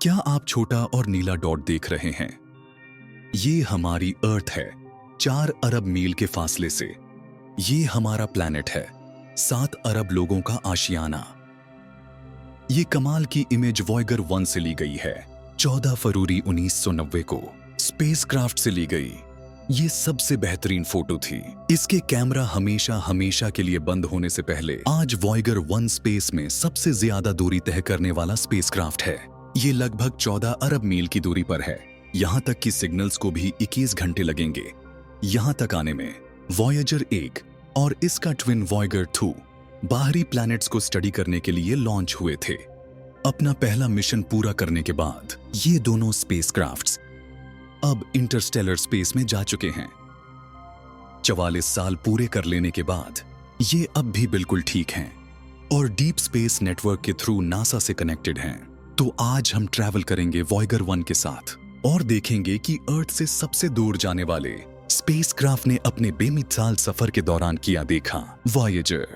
क्या आप छोटा और नीला डॉट देख रहे हैं? ये हमारी अर्थ है, 4 अरब मील के फासले से। ये हमारा प्लैनेट है, 7 अरब लोगों का आशियाना। ये कमाल की इमेज वॉयगर 1 से ली गई है, 14 फरवरी 1990 को स्पेसक्राफ्ट से ली गई। ये सबसे बेहतरीन फोटो थी। इसके कैमरा हमेशा के लिए बंद होने से पहले आज वॉयगर 1 स्पेस में सबसे ज्यादा दूरी तय करने वाला स्पेसक्राफ्ट है। ये लगभग 14 अरब मील की दूरी पर है। यहाँ तक कि सिग्नल्स को भी 21 घंटे लगेंगे। यहाँ तक आने में वॉयेजर 1 और इसका ट्विन वॉयगर 2 बाहरी प्लैनेट्स को स्टडी करने के लिए लॉन्च हुए थे। अपना पहला मिशन पूरा करने के बाद ये दोनों स्पेसक्राफ्ट्स अब इंटरस्टेलर स्पेस में जा चुके हैं। 44 साल पूरे कर लेने के बाद ये अब भी बिल्कुल ठीक हैं और डीप स्पेस नेटवर्क के थ्रू नासा से कनेक्टेड हैं। तो आज हम ट्रैवल करेंगे वॉयगर 1 के साथ और देखेंगे कि अर्थ से सबसे दूर जाने वाले स्पेसक्राफ्ट ने अपने बेमिसाल सफर के दौरान किया देखा। वॉयेजर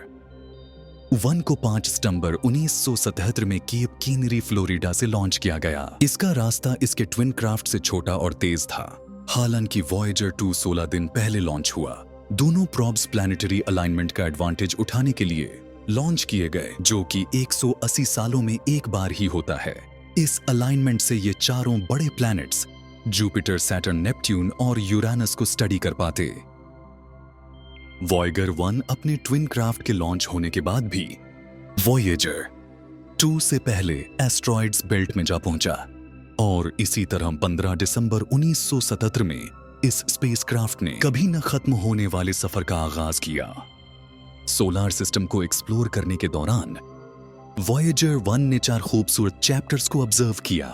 1 को 5 सितंबर 1977 में केप केनेरी फ्लोरिडा से लॉन्च किया गया। इसका रास्ता इसके ट्विन क्राफ्ट से छोटा और तेज था। हालांकि वॉयेजर 2 16 दिन पहले लॉन्च हुआ। दोनों प्रॉब्स प्लैनेटरी अलाइनमेंट का एडवांटेज उठाने के लिए लॉन्च किए गए, जो कि 180 सालों में एक बार ही होता है। इस अलाइनमेंट से ये चारों बड़े प्लैनेट्स जुपिटर, सैटर्न, नेपट्यून और यूरेनस को स्टडी कर पाते। वॉयगर 1 अपने ट्विन क्राफ्ट के लॉन्च होने के बाद भी वॉयेजर 2 से पहले एस्ट्रॉइड्स बेल्ट में जा पहुंचा और इसी तरह 15 दिसंबर 1977 में इस स्पेसक्राफ्ट ने कभी न खत्म होने वाले सफर का आगाज किया। सोलार सिस्टम को एक्सप्लोर करने के दौरान वॉयेजर 1 ने 4 खूबसूरत चैप्टर्स को ऑब्जर्व किया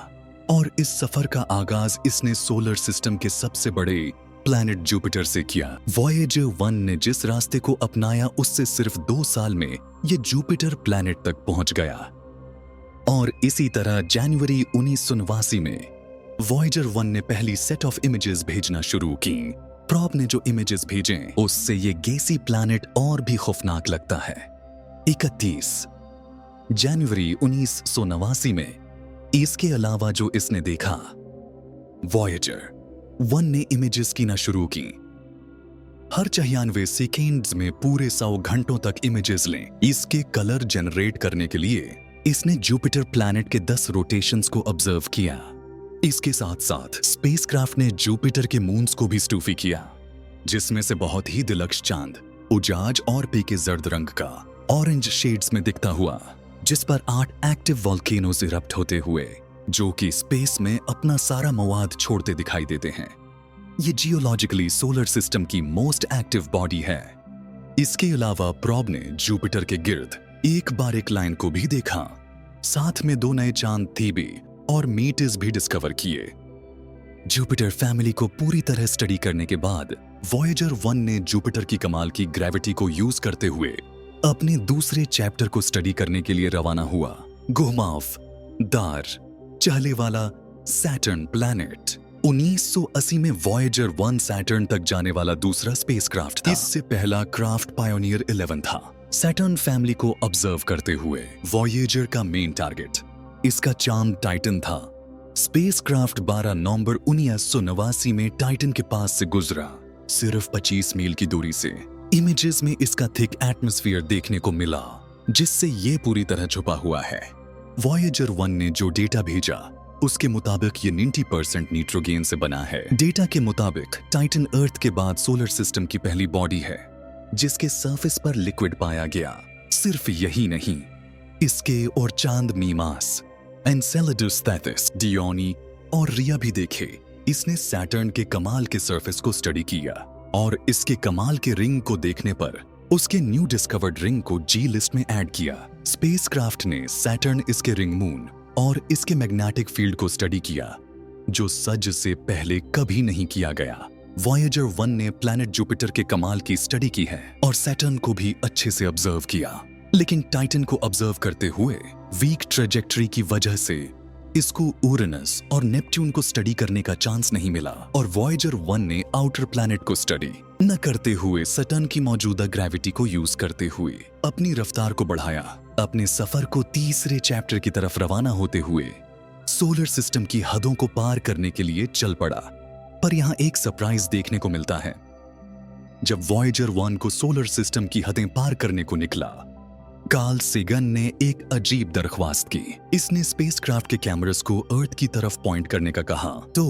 और इस सफर का आगाज इसने सोलर सिस्टम के सबसे बड़े प्लैनेट जुपिटर से किया। वॉयेजर 1 ने जिस रास्ते को अपनाया उससे सिर्फ 2 साल में ये जुपिटर प्लैनेट तक पहुंच गया। और इसी तरह जनवरी 1989 में वॉयेजर 1 ने पहली सेट ऑफ इमेजेस भेजना शुरू की। प्रॉब ने जो इमेजेस भेजे उससे ये गैसी प्लैनेट और भी खौफनाक लगता है। 31 जनवरी 1989 में इसके अलावा जो इसने देखा, वॉयेजर 1 ने इमेजेस कीना शुरू की। हर 96 सेकेंड्स में पूरे 100 घंटों तक इमेजेस लें। इसके कलर जनरेट करने के लिए इसने जुपिटर प्लैनेट के 10 रोटेशंस को ऑब्जर्व किया। इसके साथ साथ स्पेसक्राफ्ट ने जुपिटर के मून्स को भी स्टूफी किया, जिसमें से बहुत ही दिलक्ष चांद उजाज और पीके जर्द रंग का ऑरेंज शेड्स में दिखता हुआ, जिस पर 8 एक्टिव वॉल्केनोज इरप्ट होते हुए, जो कि स्पेस में अपना सारा मवाद छोड़ते दिखाई देते हैं। ये जियोलॉजिकली सोलर सिस्टम की मोस्ट एक्टिव बॉडी है। इसके अलावा प्रॉब ने जुपिटर के गिर्द एक बारीक लाइन को भी देखा। साथ में 2 नए चांद थीबे और मीटिस भी डिस्कवर किए। जुपिटर फैमिली को पूरी तरह स्टडी करने के बाद वॉयेजर 1 ने जुपिटर की कमाल की ग्रेविटी को यूज करते हुए अपने दूसरे चैप्टर को स्टडी करने के लिए रवाना हुआ। घुमाव दार चहले वाला सैटर्न प्लैनेट 1980 में वॉयेजर 1 सैटर्न तक जाने वाला दूसरा स्पेसक्राफ्ट था। इससे पहला क्राफ्ट पायोनियर 11 था। सैटर्न फैमिली को ऑब्जर्व करते हुए वॉयेजर का मेन टारगेट इसका चांद टाइटन था। स्पेसक्राफ्ट 12 नवंबर 1989 में टाइटन के पास से गुजरा। सिर्फ 25 मील की दूरी से इमेजेस में इसका थिक एटमॉस्फेयर देखने को मिला, जिससे ये पूरी तरह छुपा हुआ है। वॉयेजर 1 ने जो डेटा भेजा उसके मुताबिक ये 90% नाइट्रोजन से बना है। डेटा के मुताबिक टाइटन अर्थ के बाद सोलर सिस्टम की पहली बॉडी है जिसके सरफेस पर लिक्विड पाया गया। सिर्फ यही नहीं, इसके और चांद मीमास, एनसेलेडस, थेथिस, डियोनी और रिया भी देखे। इसने सैटर्न के कमाल के सरफेस को स्टडी किया और इसके कमाल के रिंग को देखने पर उसके न्यू डिस्कवर्ड रिंग को जी लिस्ट में ऐड किया। स्पेसक्राफ्ट ने सैटर्न, इसके रिंग मून और इसके मैग्नेटिक फील्ड को स्टडी किया, जो सज से पहले कभी नहीं किया गया। वॉयेजर 1 ने प्लैनेट जुपिटर के कमाल की स्टडी की है और सैटर्न को भी अच्छे से ऑब्जर्व किया, लेकिन टाइटन को ऑब्जर्व करते हुए वीक ट्रेजेक्टरी की वजह से इसको यूरेनस और नेपट्यून को स्टडी करने का चांस नहीं मिला। और वॉयेजर 1 ने आउटर प्लैनेट को स्टडी न करते हुए सैटर्न की मौजूदा ग्रेविटी को यूज करते हुए अपनी रफ्तार को बढ़ाया। अपने सफर को तीसरे चैप्टर की तरफ रवाना होते हुए सोलर सिस्टम की हदों को पार करने के लिए चल पड़ा। पर यहां एक सरप्राइज देखने को मिलता है। जब वॉयेजर 1 को सोलर सिस्टम की हदें पार करने को निकला, कार्ल सेगन ने एक अजीब दरख्वास्त की। इसने स्पेसक्राफ्ट के कैमरास को अर्थ की तरफ पॉइंट करने का कहा। तो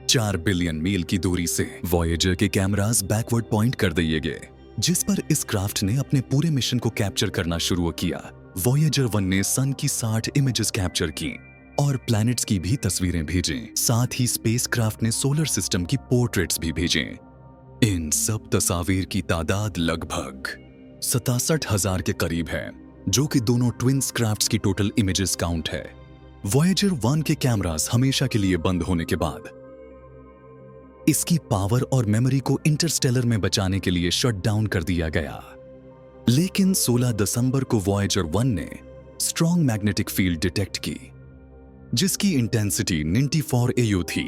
4 बिलियन मील की दूरी से वॉयेजर के कैमरास बैकवर्ड पॉइंट कर दिए गए, जिस पर इस क्राफ्ट ने अपने पूरे मिशन को कैप्चर करना शुरू किया। वॉयेजर 1 ने सन की 60 इमेजेस कैप्चर की और प्लैनेट्स की भी तस्वीरें भेजें। साथ ही स्पेसक्राफ्ट ने सोलर सिस्टम की पोर्ट्रेट्स भी भेजें। इन सब तस्वीर की तादाद लगभग 67,000 के करीब है, जो कि दोनों ट्विन्स क्राफ्ट्स की टोटल इमेजेस काउंट है। वॉयेजर 1 के कैमरास हमेशा के लिए बंद होने के बाद इसकी पावर और मेमोरी को इंटरस्टेलर में बचाने के लिए शट डाउन कर दिया गया। लेकिन 16 दिसंबर को वॉयेजर 1 ने स्ट्रॉन्ग मैग्नेटिक फील्ड डिटेक्ट की, जिसकी इंटेंसिटी 94 AU थी।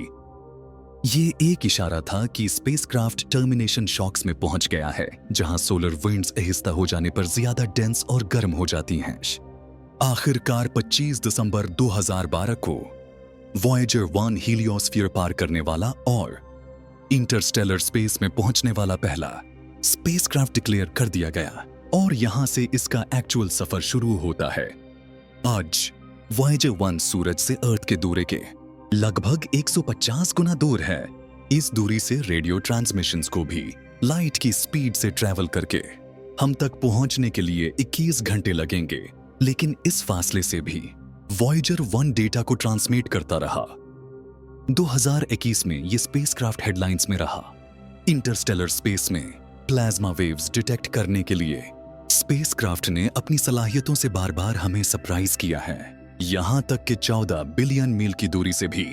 ये एक इशारा था कि स्पेसक्राफ्ट टर्मिनेशन शॉक्स में पहुंच गया है, जहां सोलर विंड्स आहिस्ता हो जाने पर ज्यादा डेंस और गर्म हो जाती हैं। आखिरकार 25 दिसंबर 2012 को वॉयेजर 1 हीलियोस्फीयर पार करने वाला और इंटरस्टेलर स्पेस में पहुंचने वाला पहला स्पेसक्राफ्ट डिक्लेयर कर दिया गया, और यहां से इसका एक्चुअल सफर शुरू होता है। आज वॉयेजर 1 सूरज से अर्थ के दूरी के लगभग 150 गुना दूर है। इस दूरी से रेडियो ट्रांसमिशंस को भी लाइट की स्पीड से ट्रैवल करके हम तक पहुंचने के लिए 21 घंटे लगेंगे। लेकिन इस फासले से भी वॉयेजर 1 डेटा को ट्रांसमिट करता रहा। 2021 में ये स्पेसक्राफ्ट हेडलाइंस में रहा। इंटरस्टेलर स्पेस में प्लाज्मा वेव्स डिटेक्ट करने के लिए स्पेसक्राफ्ट ने अपनी सलाहियतों से बार बार हमें सरप्राइज किया है। यहां तक कि 14 बिलियन मील की दूरी से भी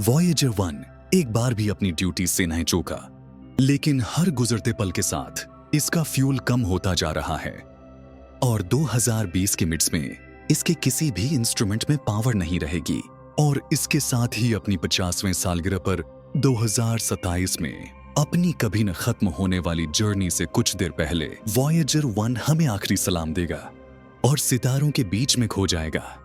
वॉयेजर 1 एक बार भी अपनी ड्यूटी से नहीं चूका। लेकिन हर गुजरते पल के साथ इसका फ्यूल कम होता जा रहा है, और 2020 के मिड्स में इसके किसी भी इंस्ट्रूमेंट में पावर नहीं रहेगी। और इसके साथ ही अपनी 50वें सालगिरह पर 2027 में अपनी कभी न खत्म होने वाली जर्नी से कुछ देर पहले वॉयेजर 1 हमें आखिरी सलाम देगा और सितारों के बीच में खो जाएगा।